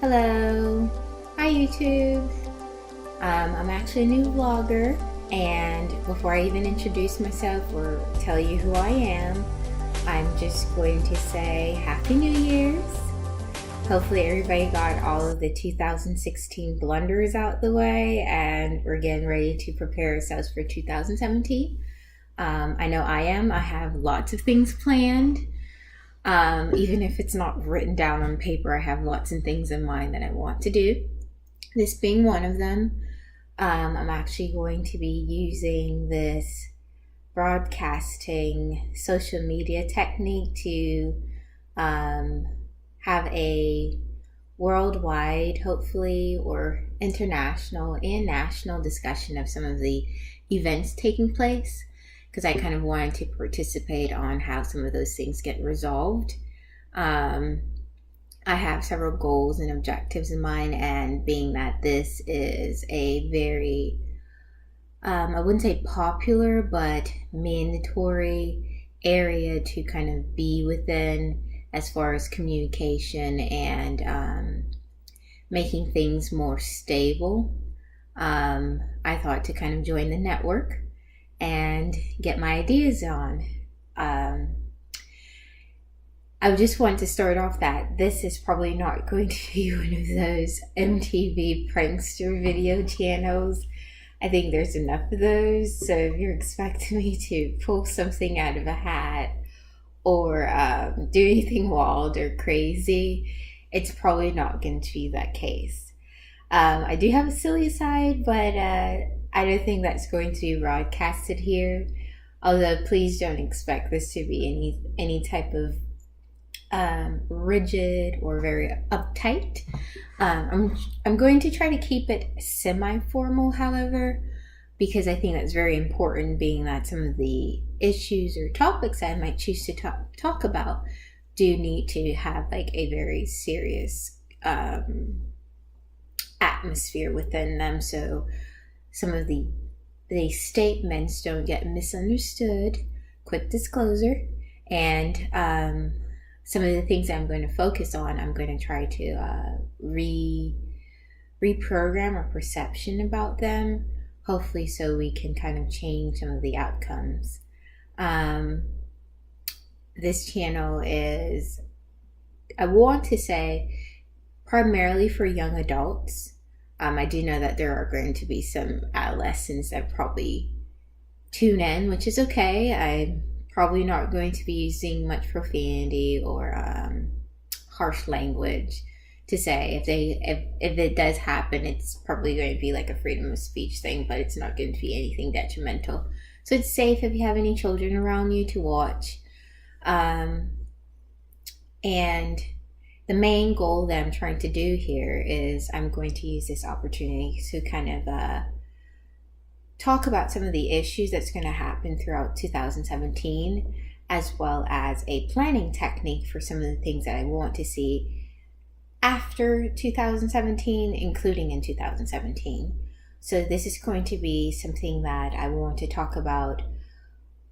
Hello, hi YouTube. I'm actually a new vlogger, and before I even introduce myself or tell you who I am, I'm just going to say Happy New Year's. Hopefully everybody got all of the 2016 blunders out the way and we're getting ready to prepare ourselves for 2017. I know I am. I have lots of things planned. Even if it's not written down on paper, I have lots of things in mind that I want to do. This being one of them, I'm actually going to be using this broadcasting social media technique to have a worldwide, hopefully, or international and national discussion of some of the events taking place, because I kind of wanted to participate on how some of those things get resolved. I have several goals and objectives in mind, and being that this is a very, I wouldn't say popular, but mandatory area to kind of be within as far as communication and making things more stable, I thought to kind of join the network and get my ideas on. I just want to start off that this is probably not going to be one of those MTV prankster video channels. I think there's enough of those, so if you're expecting me to pull something out of a hat or do anything wild or crazy, it's probably not going to be that case. I do have a silly side, but I don't think that's going to be broadcasted here. Although please don't expect this to be any type of rigid or very uptight. I'm going to try to keep it semi-formal, however, because I think that's very important, being that some of the issues or topics I might choose to talk about do need to have like a very serious atmosphere within them, so some of the statements don't get misunderstood. Quick disclosure. And some of the things I'm going to focus on, I'm going to try to reprogram our perception about them, hopefully, so we can kind of change some of the outcomes. This channel is, I want to say, primarily for young adults. I do know that there are going to be some adolescents that probably tune in, which is okay. I'm probably not going to be using much profanity or harsh language to say. If it does happen, it's probably going to be like a freedom of speech thing, but it's not going to be anything detrimental. So it's safe if you have any children around you to watch. And the main goal that I'm trying to do here is I'm going to use this opportunity to kind of talk about some of the issues that's going to happen throughout 2017, as well as a planning technique for some of the things that I want to see after 2017, including in 2017. So this is going to be something that I want to talk about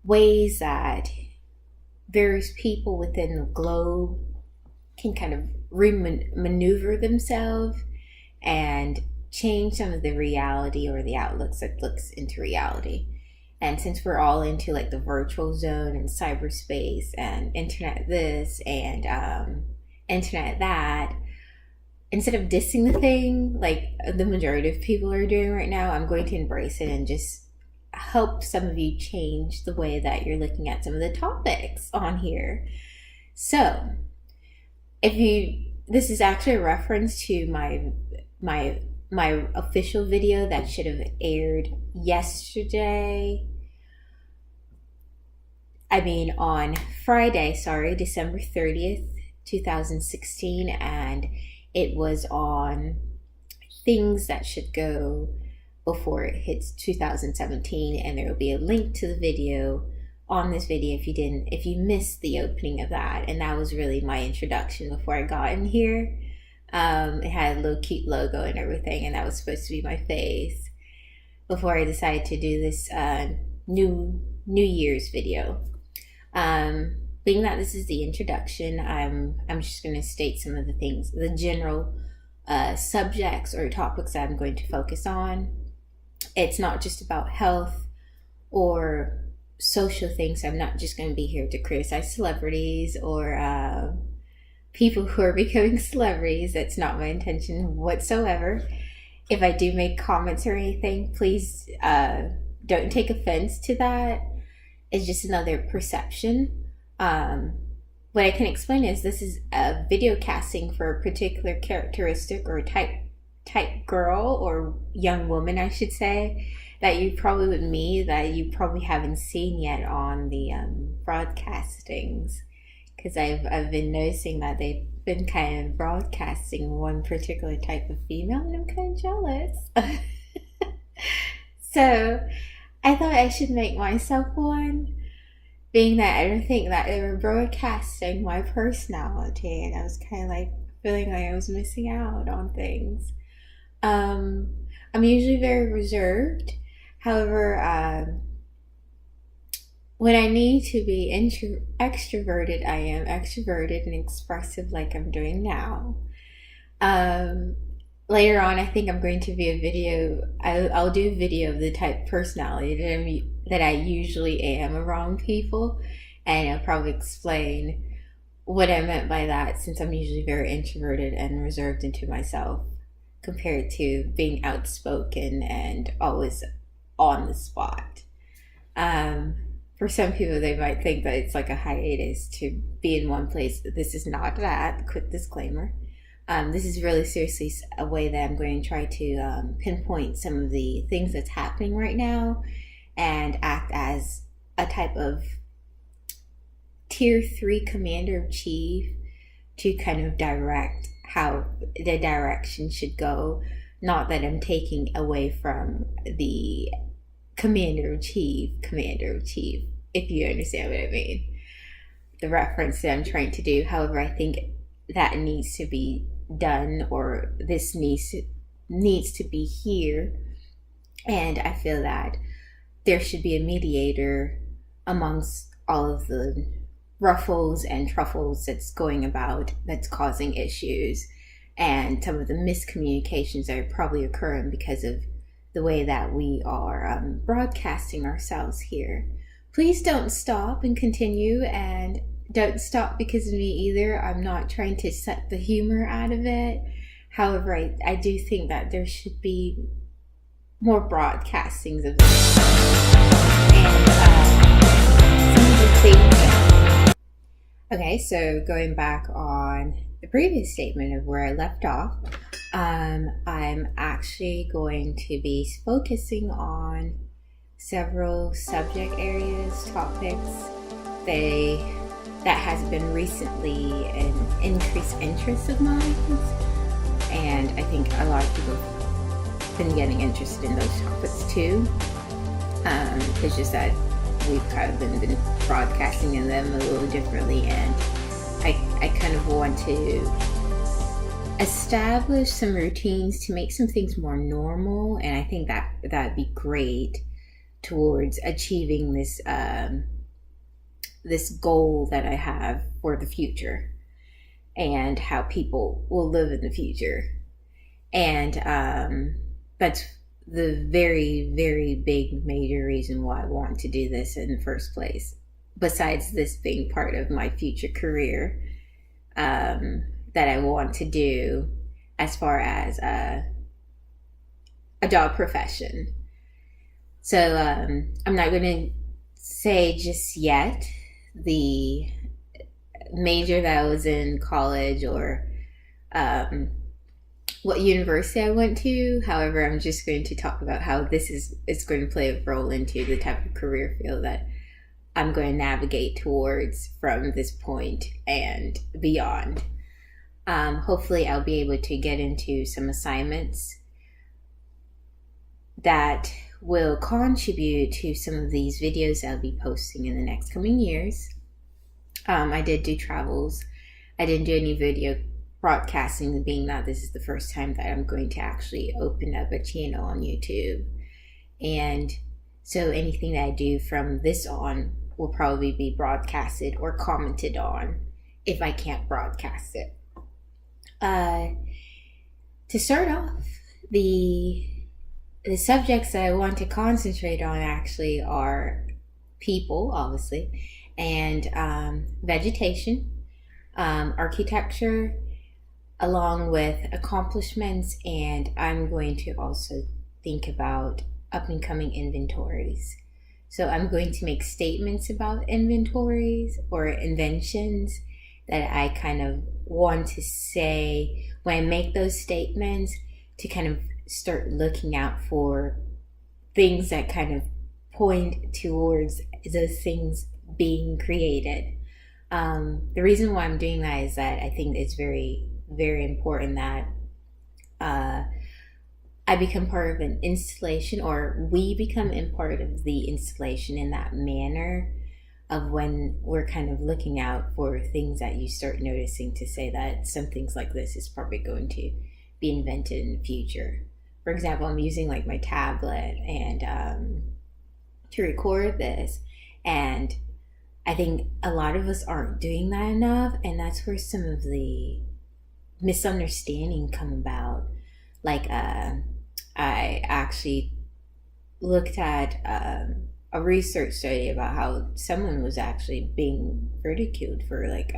ways that various people within the globe can kind of maneuver themselves and change some of the reality or the outlooks that looks into reality. And since we're all into like the virtual zone and cyberspace and internet this and internet that, instead of dissing the thing like the majority of people are doing right now, I'm going to embrace it and just help some of you change the way that you're looking at some of the topics on here. So this is actually a reference to my official video that should have aired yesterday. On Friday, December 30th, 2016, and it was on things that should go before it hits 2017, and there will be a link to the video on this video if you missed the opening of that. And that was really my introduction before I got in here. It had a little cute logo and everything, and that was supposed to be my face before I decided to do this New Year's video. Being that this is the introduction, I'm just going to state some of the things, the general subjects or topics that I'm going to focus on. It's not just about health or social things. I'm not just going to be here to criticize celebrities or people who are becoming celebrities. That's not my intention whatsoever. If I do make comments or anything, please don't take offense to that. It's just another perception. What I can explain is this is a video casting for a particular characteristic or type girl or young woman, I should say, that you probably would meet that you probably haven't seen yet on the broadcastings. Because I've been noticing that they've been kind of broadcasting one particular type of female, and I'm kind of jealous. So I thought I should make myself one, being that I don't think that they were broadcasting my personality, and I was kind of like feeling like I was missing out on things. I'm usually very reserved. However, when I need to be extroverted, I am extroverted and expressive like I'm doing now. Later on, I think I'm going to be a video. I'll do a video of the type of personality that I usually am around people, and I'll probably explain what I meant by that, since I'm usually very introverted and reserved into myself compared to being outspoken and always on the spot. For some people, they might think that it's like a hiatus to be in one place. This is not that. Quick disclaimer. This is really seriously a way that I'm going to try to pinpoint some of the things that's happening right now and act as a type of tier 3 commander-in-chief to kind of direct how the direction should go. Not that I'm taking away from the commander-in-chief, if you understand what I mean. The reference that I'm trying to do. However, I think that needs to be done, or this needs to be here. And I feel that there should be a mediator amongst all of the ruffles and truffles that's going about, that's causing issues, and some of the miscommunications that are probably occurring because of the way that we are broadcasting ourselves here. Please don't stop and continue, and don't stop because of me either. I'm not trying to suck the humor out of it. However, I do think that there should be more broadcastings of this. And some of the things. Okay, so going back on the previous statement of where I left off, I'm actually going to be focusing on several subject areas, topics that has been recently an increased interest of mine, and I think a lot of people have been getting interested in those topics too. It's just that we've kind of been broadcasting in them a little differently, and I kind of want to establish some routines to make some things more normal, and I think that'd be great towards achieving this this goal that I have for the future and how people will live in the future. And that's the very, very big major reason why I want to do this in the first place, besides this being part of my future career that I want to do as far as a job profession. So I'm not going to say just yet the major that I was in college or what university I went to. However, I'm just going to talk about how it's going to play a role into the type of career field that I'm going to navigate towards from this point and beyond. Hopefully I'll be able to get into some assignments that will contribute to some of these videos I'll be posting in the next coming years. I did do travels. I didn't do any video broadcasting, being that this is the first time that I'm going to actually open up a channel on YouTube. And so anything that I do from this on will probably be broadcasted or commented on if I can't broadcast it. To start off, the subjects that I want to concentrate on actually are people, obviously, and vegetation, architecture, along with accomplishments, and I'm going to also think about up and coming inventories. So I'm going to make statements about inventories or inventions that I kind of want to say when I make those statements, to kind of start looking out for things that kind of point towards those things being created. The reason why I'm doing that is that I think it's very, very important that I become part of an installation, or we become in part of the installation in that manner of when we're kind of looking out for things that you start noticing, to say that some things like this is probably going to be invented in the future. For example, I'm using like my tablet and to record this, and I think a lot of us aren't doing that enough, and that's where some of the misunderstanding come about. Like I actually looked at a research study about how someone was actually being ridiculed for like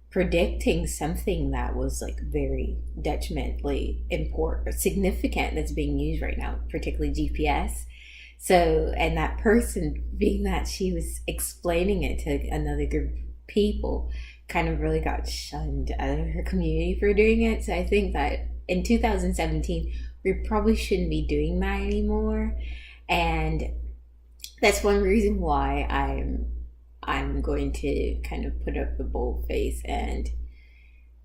predicting something that was like very detrimentally important, significant, that's being used right now, particularly GPS. So, and that person, being that she was explaining it to another group of people, kind of really got shunned out of her community for doing it. So I think that in 2017, we probably shouldn't be doing that anymore. And that's one reason why I'm going to kind of put up the bold face and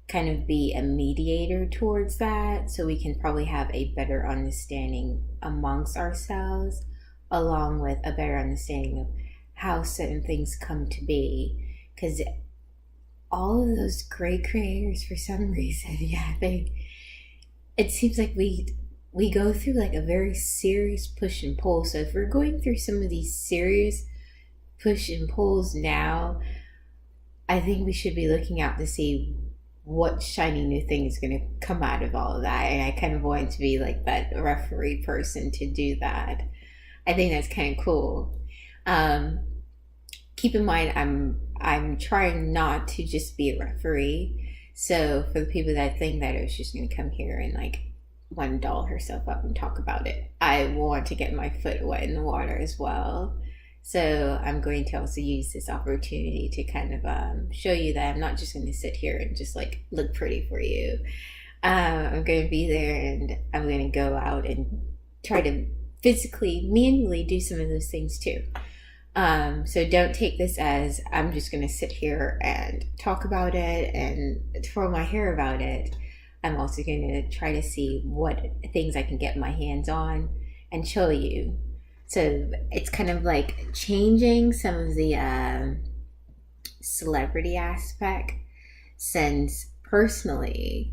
kind of be a mediator towards that, so we can probably have a better understanding amongst ourselves, along with a better understanding of how certain things come to be. Because all of those great creators, for some reason, it seems like we go through like a very serious push and pull. So if we're going through some of these serious push and pulls now, I think we should be looking out to see what shiny new thing is going to come out of all of that. And I kind of want to be like that referee person to do that. I think that's kind of cool. Keep in mind, I'm trying not to just be a referee. So for the people that think that it's just going to come here and like want to doll herself up and talk about it, I want to get my foot wet in the water as well. So I'm going to also use this opportunity to kind of show you that I'm not just going to sit here and just like look pretty for you. I'm going to be there, and I'm going to go out and try to physically, manually do some of those things too. So don't take this as I'm just going to sit here and talk about it and twirl my hair about it. I'm also going to try to see what things I can get my hands on and show you. So it's kind of like changing some of the celebrity aspect, since personally,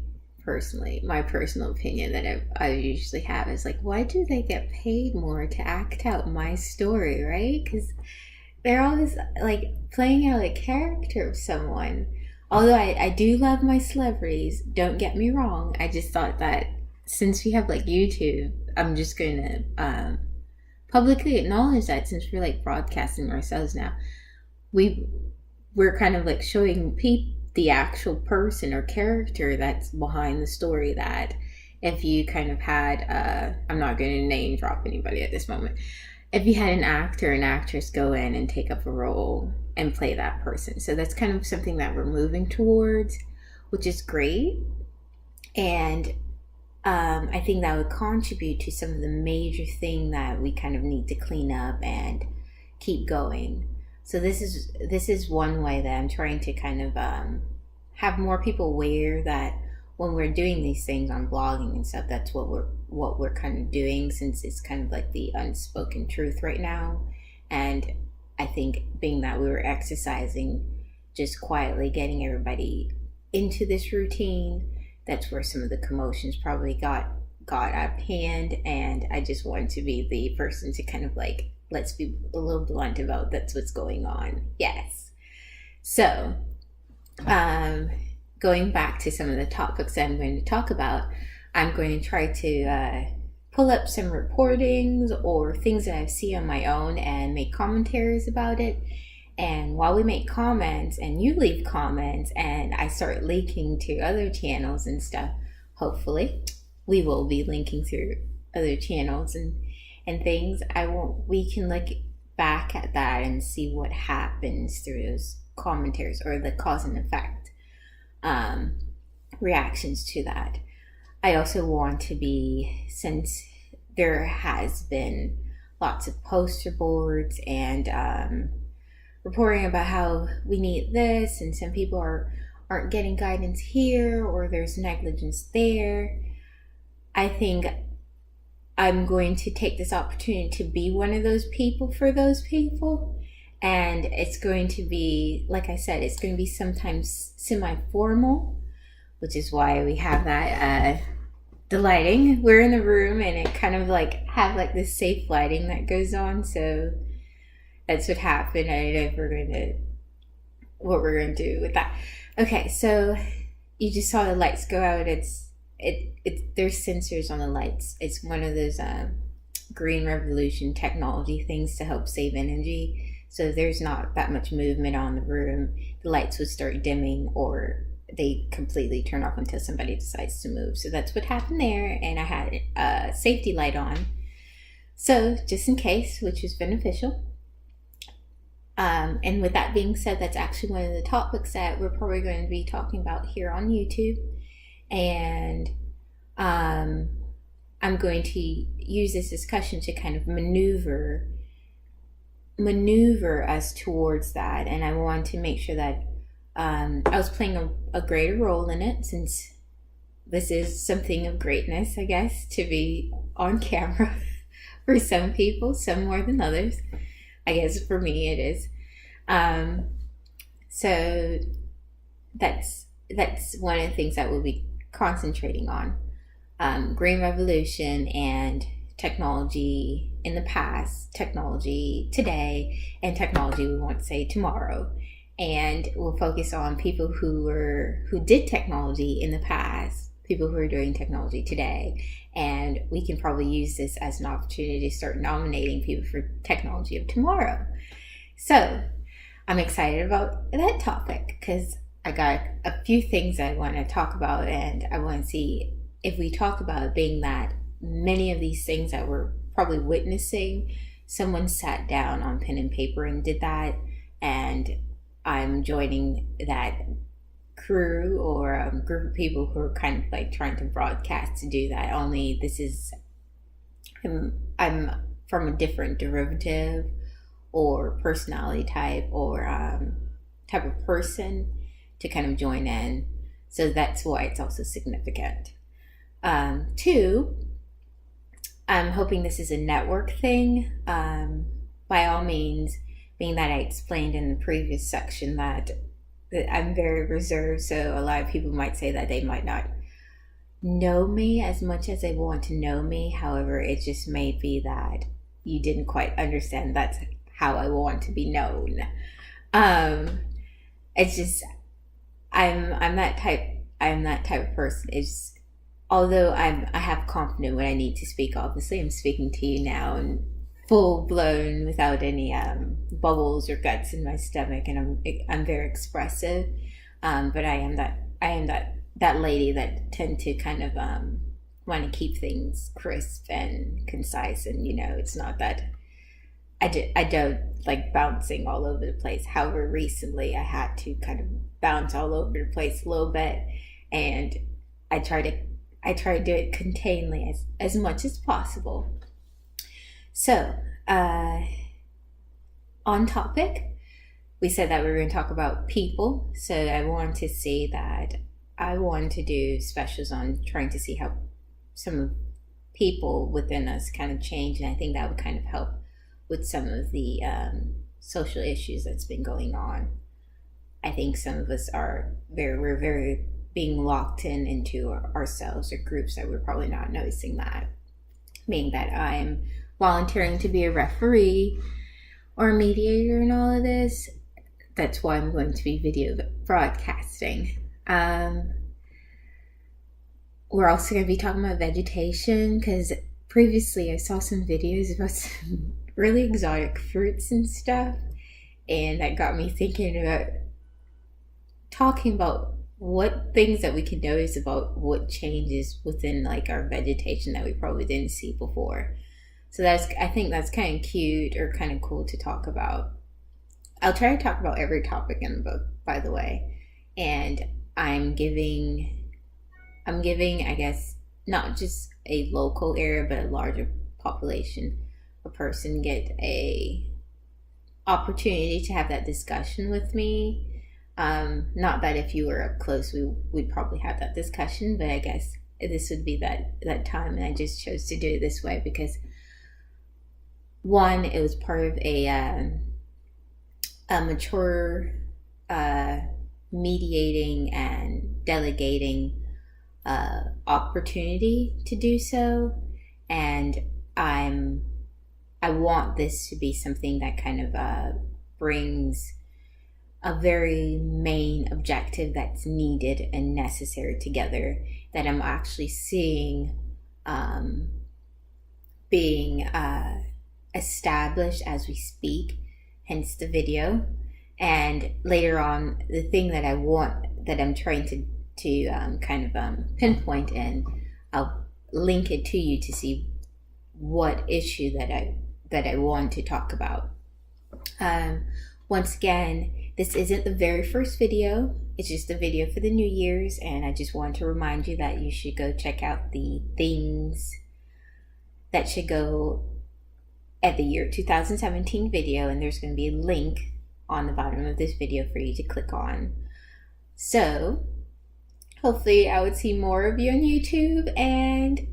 my personal opinion that I usually have is like, why do they get paid more to act out my story, right? Because they're always like playing out a character of someone. Although I do love my celebrities, don't get me wrong. I just thought that since we have like YouTube, I'm just going to publicly acknowledge that, since we're like broadcasting ourselves now, we're kind of like showing the actual person or character that's behind the story. That if you kind of had I'm not going to name drop anybody at this moment, if you had an actor and actress go in and take up a role and play that person. So that's kind of something that we're moving towards, which is great. And I think that would contribute to some of the major thing that we kind of need to clean up and keep going. So this is one way that I'm trying to kind of have more people aware that when we're doing these things on blogging and stuff, that's what we're kind of doing, since it's kind of like the unspoken truth right now. And I think being that we were exercising, just quietly getting everybody into this routine, that's where some of the commotions probably got out of hand. And I just wanted to be the person to kind of like, let's be a little blunt about that's what's going on. Yes. So going back to some of the topics that I'm going to talk about, I'm going to try to pull up some reportings or things that I've seen on my own and make commentaries about it. And while we make comments and you leave comments and I start linking to other channels and stuff, hopefully we will be linking through other channels and things. We can look back at that and see what happens through those commentaries or the cause and effect reactions to that. I also want to be, since there has been lots of poster boards and reporting about how we need this, and some people aren't getting guidance here, or there's negligence there. I think I'm going to take this opportunity to be one of those people for those people. And it's going to be, like I said, it's going to be sometimes semi-formal, which is why we have that, the lighting. We're in the room and it kind of like have like this safe lighting that goes on. So that's what happened. I don't know what we're going to do with that. Okay, so you just saw the lights go out. There's sensors on the lights. It's one of those green revolution technology things to help save energy. So there's not that much movement on the room. The lights would start dimming or they completely turn off until somebody decides to move. So that's what happened there. And I had a safety light on. So just in case, which was beneficial. And with that being said, that's actually one of the topics that we're probably going to be talking about here on YouTube. And I'm going to use this discussion to kind of maneuver us towards that. And I want to make sure that I was playing a greater role in it, since this is something of greatness, I guess, to be on camera for some people, some more than others. I guess for me it is. So that's one of the things that we'll be concentrating on. Green revolution and technology in the past, technology today, and technology we want to say tomorrow. And we'll focus on people who did technology in the past, people who are doing technology today. And we can probably use this as an opportunity to start nominating people for technology of tomorrow. So I'm excited about that topic because I got a few things I want to talk about, and I want to see if we talk about it being that many of these things that we're probably witnessing, someone sat down on pen and paper and did that, and I'm joining that crew or a group of people who are kind of like trying to broadcast to do that. Only this is, I'm from a different derivative or personality type or type of person to kind of join in. So that's why it's also significant. Two, I'm hoping this is a network thing. By all means, being that I explained in the previous section that I'm very reserved, so a lot of people might say that they might not know me as much as they want to know me. However, it just may be that you didn't quite understand that's how I want to be known. It's just I'm that type of person. It's although I have confidence when I need to speak. Obviously, I'm speaking to you now and full blown without any bubbles or guts in my stomach, and I'm very expressive. But I am that lady that tend to kind of want to keep things crisp and concise, and it's not that I don't like bouncing all over the place. However, recently I had to kind of bounce all over the place a little bit, and I try to do it containedly as much as possible. So, on topic, we said that we were going to talk about people. So I want to say that I want to do specials on trying to see how some people within us kind of change. And I think that would kind of help with some of the social issues that's been going on. I think some of us we're very being locked into ourselves or groups that we're probably not noticing that. Meaning that I'm volunteering to be a referee or a mediator in all of this. That's why I'm going to be video broadcasting. Um, we're also going to be talking about vegetation because previously I saw some videos about some really exotic fruits and stuff, and that got me thinking about talking about what things that we can notice about what changes within like our vegetation that we probably didn't see before. So I think that's kind of cute or kind of cool to talk about. I'll try to talk about every topic in the book, by the way. And I'm giving, I guess, not just a local area, but a larger population, a person get a opportunity to have that discussion with me. Not that if you were up close, we'd probably have that discussion, but I guess this would be that time, and I just chose to do it this way because one, it was part of a mature mediating and delegating opportunity to do so, and I want this to be something that kind of brings a very main objective that's needed and necessary together, that I'm actually seeing being established as we speak, hence the video. And later on, the thing that I want, that I'm trying to pinpoint, and I'll link it to you to see what issue that I want to talk about. Once again, this isn't the very first video. It's just a video for the New Year's, and I just want to remind you that you should go check out the things that should go at the year 2017 video, and there's going to be a link on the bottom of this video for you to click on. So hopefully I would see more of you on YouTube, and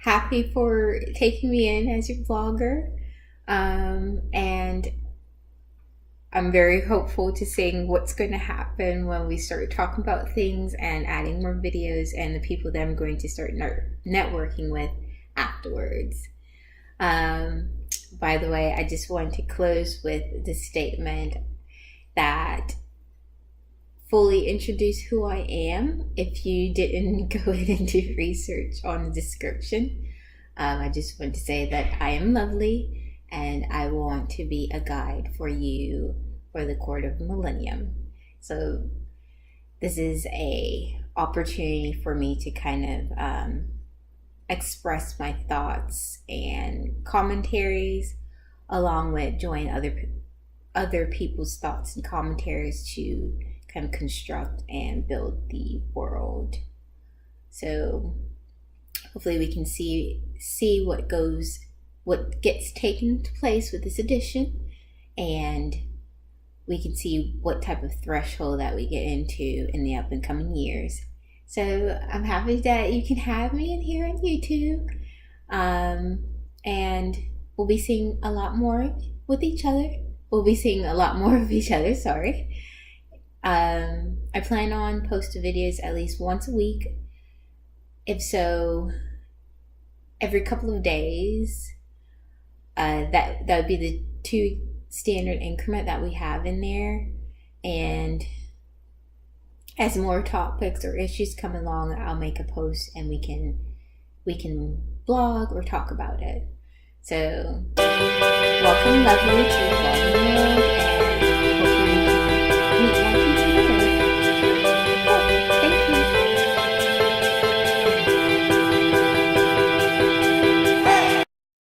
happy for taking me in as your vlogger. And I'm very hopeful to seeing what's going to happen when we start talking about things and adding more videos and the people that I'm going to start networking with afterwards. By the way, I just want to close with the statement that fully introduce who I am. If you didn't go ahead and do research on the description, I just want to say that I am lovely, and I want to be a guide for you for the court of millennium. So this is a opportunity for me to kind of express my thoughts and commentaries, along with join other people's thoughts and commentaries to kind of construct and build the world. So hopefully we can see what gets taken to place with this edition, and we can see what type of threshold that we get into in the up and coming years. So I'm happy that you can have me in here on YouTube, and we'll be seeing a lot more with each other. We'll be seeing a lot more of each other, sorry. I plan on posting videos at least once a week. If so, every couple of days. That would be the 2 standard increment that we have in there. And as more topics or issues come along, I'll make a post and we can blog or talk about it. So welcome lovely to the vlog world, and hopefully